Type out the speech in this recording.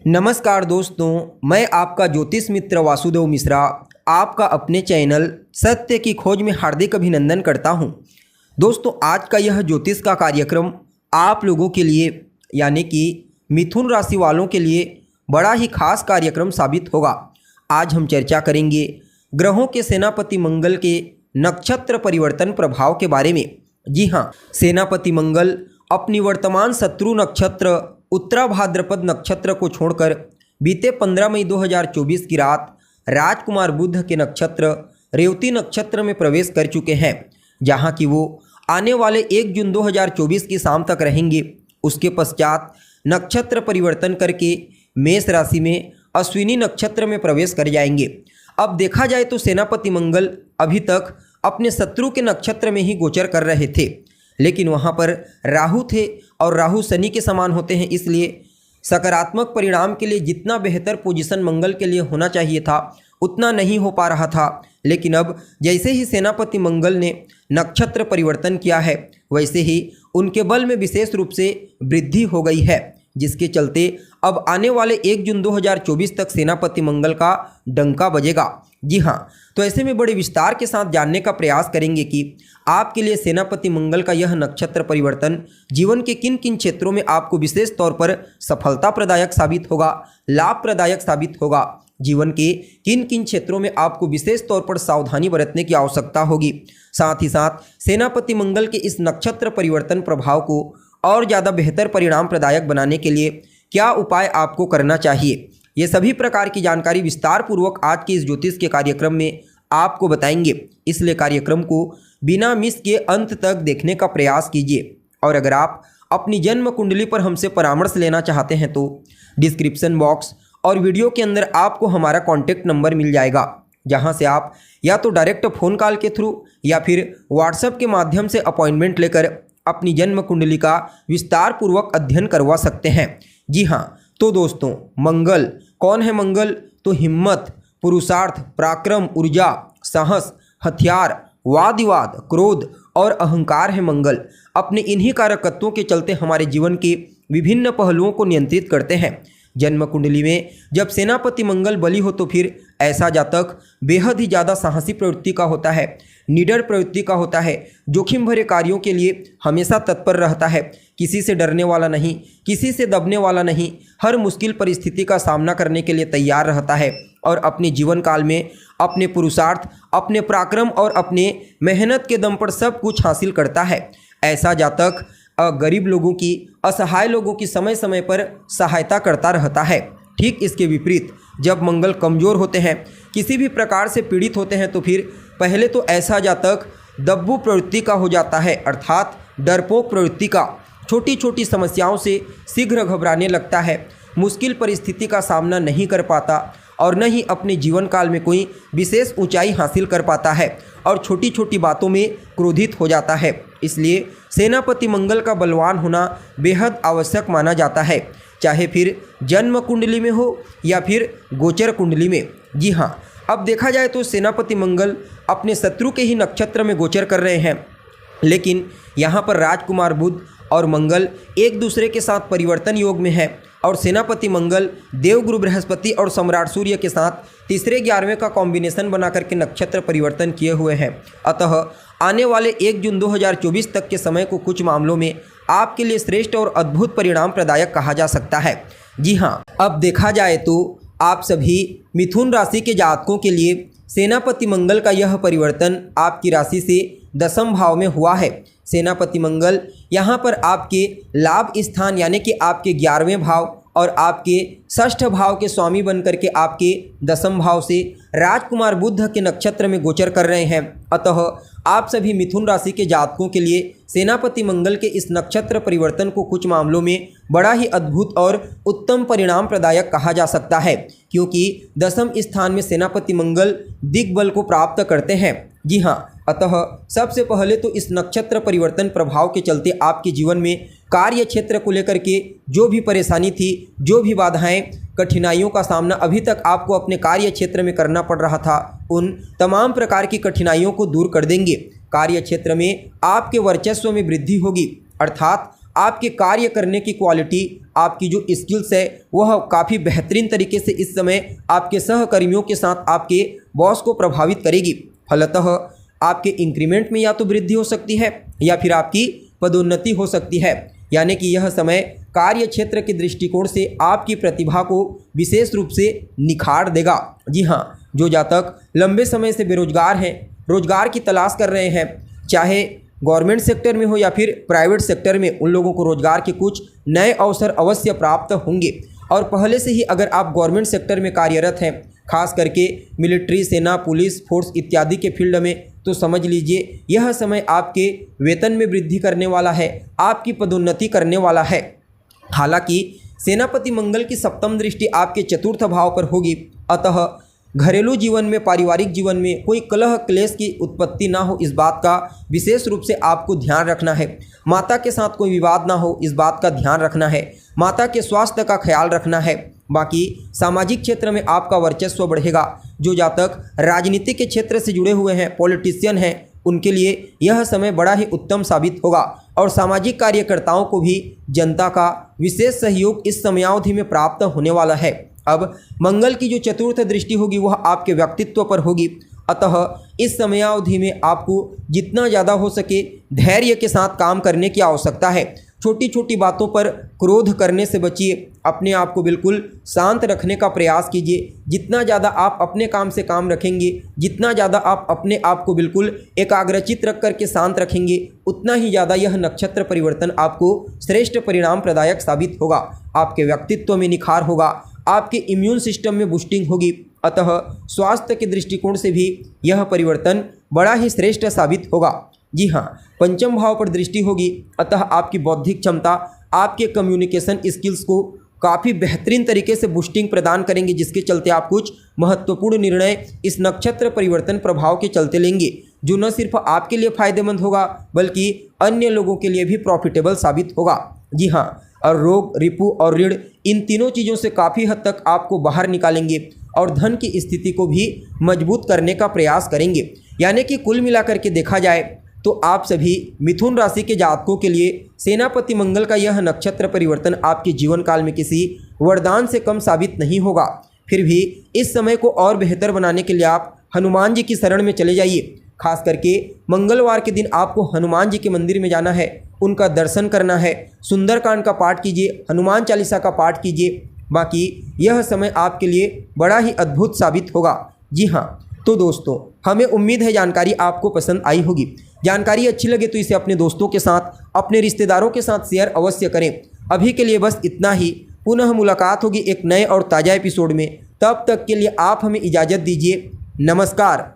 नमस्कार दोस्तों, मैं आपका ज्योतिष मित्र वासुदेव मिश्रा आपका अपने चैनल सत्य की खोज में हार्दिक अभिनंदन करता हूं। दोस्तों, आज का यह ज्योतिष का कार्यक्रम आप लोगों के लिए यानी कि मिथुन राशि वालों के लिए बड़ा ही खास कार्यक्रम साबित होगा। आज हम चर्चा करेंगे ग्रहों के सेनापति मंगल के नक्षत्र परिवर्तन प्रभाव के बारे में। जी हाँ, सेनापति मंगल अपनी वर्तमान शत्रु नक्षत्र उत्तरा भाद्रपद नक्षत्र को छोड़कर बीते 15 मई 2024 की रात राजकुमार बुध के नक्षत्र रेवती नक्षत्र में प्रवेश कर चुके हैं, जहां कि वो आने वाले 1 जून 2024 की शाम तक रहेंगे। उसके पश्चात नक्षत्र परिवर्तन करके मेष राशि में अश्विनी नक्षत्र में प्रवेश कर जाएंगे। अब देखा जाए तो सेनापति मंगल अभी तक अपने शत्रु के नक्षत्र में ही गोचर कर रहे थे, लेकिन वहाँ पर राहु थे और राहु शनि के समान होते हैं, इसलिए सकारात्मक परिणाम के लिए जितना बेहतर पोजीशन मंगल के लिए होना चाहिए था उतना नहीं हो पा रहा था। लेकिन अब जैसे ही सेनापति मंगल ने नक्षत्र परिवर्तन किया है, वैसे ही उनके बल में विशेष रूप से वृद्धि हो गई है, जिसके चलते अब आने वाले 1 जून 2024 तक सेनापति मंगल का डंका बजेगा। जी हाँ, तो ऐसे में बड़े विस्तार के साथ जानने का प्रयास करेंगे कि आपके लिए सेनापति मंगल का यह नक्षत्र परिवर्तन जीवन के किन किन क्षेत्रों में आपको विशेष तौर पर सफलता प्रदायक साबित होगा, लाभ प्रदायक साबित होगा, जीवन के किन किन क्षेत्रों में आपको विशेष तौर पर सावधानी बरतने की आवश्यकता होगी। साथ ही साथ सेनापति मंगल के इस नक्षत्र परिवर्तन प्रभाव को और ज़्यादा बेहतर परिणाम प्रदायक बनाने के लिए क्या उपाय आपको करना चाहिए, ये सभी प्रकार की जानकारी विस्तार पूर्वक आज के इस ज्योतिष के कार्यक्रम में आपको बताएंगे। इसलिए कार्यक्रम को बिना मिस के अंत तक देखने का प्रयास कीजिए। और अगर आप अपनी जन्म कुंडली पर हमसे परामर्श लेना चाहते हैं तो डिस्क्रिप्शन बॉक्स और वीडियो के अंदर आपको हमारा कॉन्टैक्ट नंबर मिल जाएगा, जहां से आप या तो डायरेक्ट फ़ोन कॉल के थ्रू या फिर व्हाट्सएप के माध्यम से अपॉइंटमेंट लेकर अपनी जन्म कुंडली का विस्तार पूर्वक अध्ययन करवा सकते हैं। जी हाँ, तो दोस्तों, मंगल कौन है? मंगल तो हिम्मत, पुरुषार्थ, पराक्रम, ऊर्जा, साहस, हथियार, वाद विवाद, क्रोध और अहंकार है। मंगल अपने इन्हीं कारकत्वों के चलते हमारे जीवन के विभिन्न पहलुओं को नियंत्रित करते हैं। जन्म कुंडली में जब सेनापति मंगल बली हो तो फिर ऐसा जातक बेहद ही ज़्यादा साहसी प्रवृत्ति का होता है, निडर प्रवृत्ति का होता है, जोखिम भरे कार्यों के लिए हमेशा तत्पर रहता है, किसी से डरने वाला नहीं, किसी से दबने वाला नहीं, हर मुश्किल परिस्थिति का सामना करने के लिए तैयार रहता है और अपने जीवन काल में अपने पुरुषार्थ, अपने पराक्रम और अपने मेहनत के दम पर सब कुछ हासिल करता है। ऐसा जातक गरीब लोगों की, असहाय लोगों की समय समय पर सहायता करता रहता है। ठीक इसके विपरीत जब मंगल कमज़ोर होते हैं, किसी भी प्रकार से पीड़ित होते हैं, तो फिर पहले तो ऐसा जातक दब्बू प्रवृत्ति का हो जाता है, अर्थात डरपोक प्रवृत्ति का। छोटी छोटी समस्याओं से शीघ्र घबराने लगता है, मुश्किल परिस्थिति का सामना नहीं कर पाता और न ही अपने जीवन काल में कोई विशेष ऊंचाई हासिल कर पाता है और छोटी छोटी बातों में क्रोधित हो जाता है। इसलिए सेनापति मंगल का बलवान होना बेहद आवश्यक माना जाता है, चाहे फिर जन्म कुंडली में हो या फिर गोचर कुंडली में। जी हाँ, अब देखा जाए तो सेनापति मंगल अपने शत्रु के ही नक्षत्र में गोचर कर रहे हैं, लेकिन यहाँ पर राजकुमार बुध और मंगल एक दूसरे के साथ परिवर्तन योग में है और सेनापति मंगल देवगुरु बृहस्पति और सम्राट सूर्य के साथ तीसरे 11वें का कॉम्बिनेशन बना करके नक्षत्र परिवर्तन किए हुए हैं। अतः आने वाले 1 जून 2024 तक के समय को कुछ मामलों में आपके लिए श्रेष्ठ और अद्भुत परिणाम प्रदायक कहा जा सकता है। जी हाँ, अब देखा जाए तो आप सभी मिथुन राशि के जातकों के लिए सेनापति मंगल का यह परिवर्तन आपकी राशि से 10वें भाव में हुआ है। सेनापति मंगल यहाँ पर आपके लाभ स्थान यानी कि आपके 11वें भाव और आपके 6ठ भाव के स्वामी बन करके आपके 10वें भाव से राजकुमार बुध के नक्षत्र में गोचर कर रहे हैं। अतः आप सभी मिथुन राशि के जातकों के लिए सेनापति मंगल के इस नक्षत्र परिवर्तन को कुछ मामलों में बड़ा ही अद्भुत और उत्तम परिणाम प्रदायक कहा जा सकता है, क्योंकि 10वें स्थान में सेनापति मंगल दिग्बल को प्राप्त करते हैं। जी हाँ, अतः सबसे पहले तो इस नक्षत्र परिवर्तन प्रभाव के चलते आपके जीवन में कार्य क्षेत्र को लेकर के जो भी परेशानी थी, जो भी बाधाएं, कठिनाइयों का सामना अभी तक आपको अपने कार्य क्षेत्र में करना पड़ रहा था, उन तमाम प्रकार की कठिनाइयों को दूर कर देंगे। कार्य क्षेत्र में आपके वर्चस्व में वृद्धि होगी, अर्थात आपके कार्य करने की क्वालिटी, आपकी जो स्किल्स है वह काफ़ी बेहतरीन तरीके से इस समय आपके सहकर्मियों के साथ आपके बॉस को प्रभावित करेगी। फलतः आपके इंक्रीमेंट में या तो वृद्धि हो सकती है या फिर आपकी पदोन्नति हो सकती है। यानी कि यह समय कार्य क्षेत्र के दृष्टिकोण से आपकी प्रतिभा को विशेष रूप से निखार देगा। जी हाँ, जो जातक लंबे समय से बेरोजगार हैं, रोजगार की तलाश कर रहे हैं, चाहे गवर्नमेंट सेक्टर में हो या फिर प्राइवेट सेक्टर में, उन लोगों को रोजगार के कुछ नए अवसर अवश्य प्राप्त होंगे। और पहले से ही अगर आप गवर्नमेंट सेक्टर में कार्यरत हैं, खास करके मिलिट्री, सेना, पुलिस फोर्स इत्यादि के फील्ड में, तो समझ लीजिए यह समय आपके वेतन में वृद्धि करने वाला है, आपकी पदोन्नति करने वाला है। हालांकि सेनापति मंगल की सप्तम दृष्टि आपके चतुर्थ भाव पर होगी, अतः घरेलू जीवन में, पारिवारिक जीवन में कोई कलह क्लेश की उत्पत्ति ना हो, इस बात का विशेष रूप से आपको ध्यान रखना है। माता के साथ कोई विवाद ना हो, इस बात का ध्यान रखना है। माता के स्वास्थ्य का ख्याल रखना है। बाकी सामाजिक क्षेत्र में आपका वर्चस्व बढ़ेगा। जो जातक राजनीति के क्षेत्र से जुड़े हुए हैं, पॉलिटिशियन हैं, उनके लिए यह समय बड़ा ही उत्तम साबित होगा और सामाजिक कार्यकर्ताओं को भी जनता का विशेष सहयोग इस समयावधि में प्राप्त होने वाला है। अब मंगल की जो चतुर्थ दृष्टि होगी वह आपके व्यक्तित्व पर होगी, अतः इस समयावधि में आपको जितना ज़्यादा हो सके धैर्य के साथ काम करने की आवश्यकता है। छोटी छोटी बातों पर क्रोध करने से बचिए, अपने आप को बिल्कुल शांत रखने का प्रयास कीजिए। जितना ज़्यादा आप अपने काम से काम रखेंगे, जितना ज़्यादा आप अपने आप को बिल्कुल एकाग्रचित रख करके शांत रखेंगे, उतना ही ज़्यादा यह नक्षत्र परिवर्तन आपको श्रेष्ठ परिणाम प्रदायक साबित होगा। आपके व्यक्तित्व में निखार होगा, आपके इम्यून सिस्टम में बूस्टिंग होगी, अतः स्वास्थ्य के दृष्टिकोण से भी यह परिवर्तन बड़ा ही श्रेष्ठ साबित होगा। जी हाँ, पंचम भाव पर दृष्टि होगी, अतः आपकी बौद्धिक क्षमता, आपके कम्युनिकेशन स्किल्स को काफ़ी बेहतरीन तरीके से बूस्टिंग प्रदान करेंगे, जिसके चलते आप कुछ महत्वपूर्ण निर्णय इस नक्षत्र परिवर्तन प्रभाव के चलते लेंगे, जो न सिर्फ आपके लिए फायदेमंद होगा बल्कि अन्य लोगों के लिए भी प्रॉफिटेबल साबित होगा। जी हाँ, और रोग, रिपु और ऋण, इन तीनों चीज़ों से काफ़ी हद तक आपको बाहर निकालेंगे और धन की स्थिति को भी मजबूत करने का प्रयास करेंगे। यानी कि कुल मिलाकर के देखा जाए तो आप सभी मिथुन राशि के जातकों के लिए सेनापति मंगल का यह नक्षत्र परिवर्तन आपके जीवन काल में किसी वरदान से कम साबित नहीं होगा। फिर भी इस समय को और बेहतर बनाने के लिए आप हनुमान जी की शरण में चले जाइए। खास करके मंगलवार के दिन आपको हनुमान जी के मंदिर में जाना है, उनका दर्शन करना है, सुंदरकांड का पाठ कीजिए, हनुमान चालीसा का पाठ कीजिए। बाकी यह समय आपके लिए बड़ा ही अद्भुत साबित होगा। जी हाँ, तो दोस्तों, हमें उम्मीद है जानकारी आपको पसंद आई होगी। जानकारी अच्छी लगे तो इसे अपने दोस्तों के साथ, अपने रिश्तेदारों के साथ शेयर अवश्य करें। अभी के लिए बस इतना ही। पुनः मुलाकात होगी एक नए और ताज़ा एपिसोड में। तब तक के लिए आप हमें इजाज़त दीजिए। नमस्कार।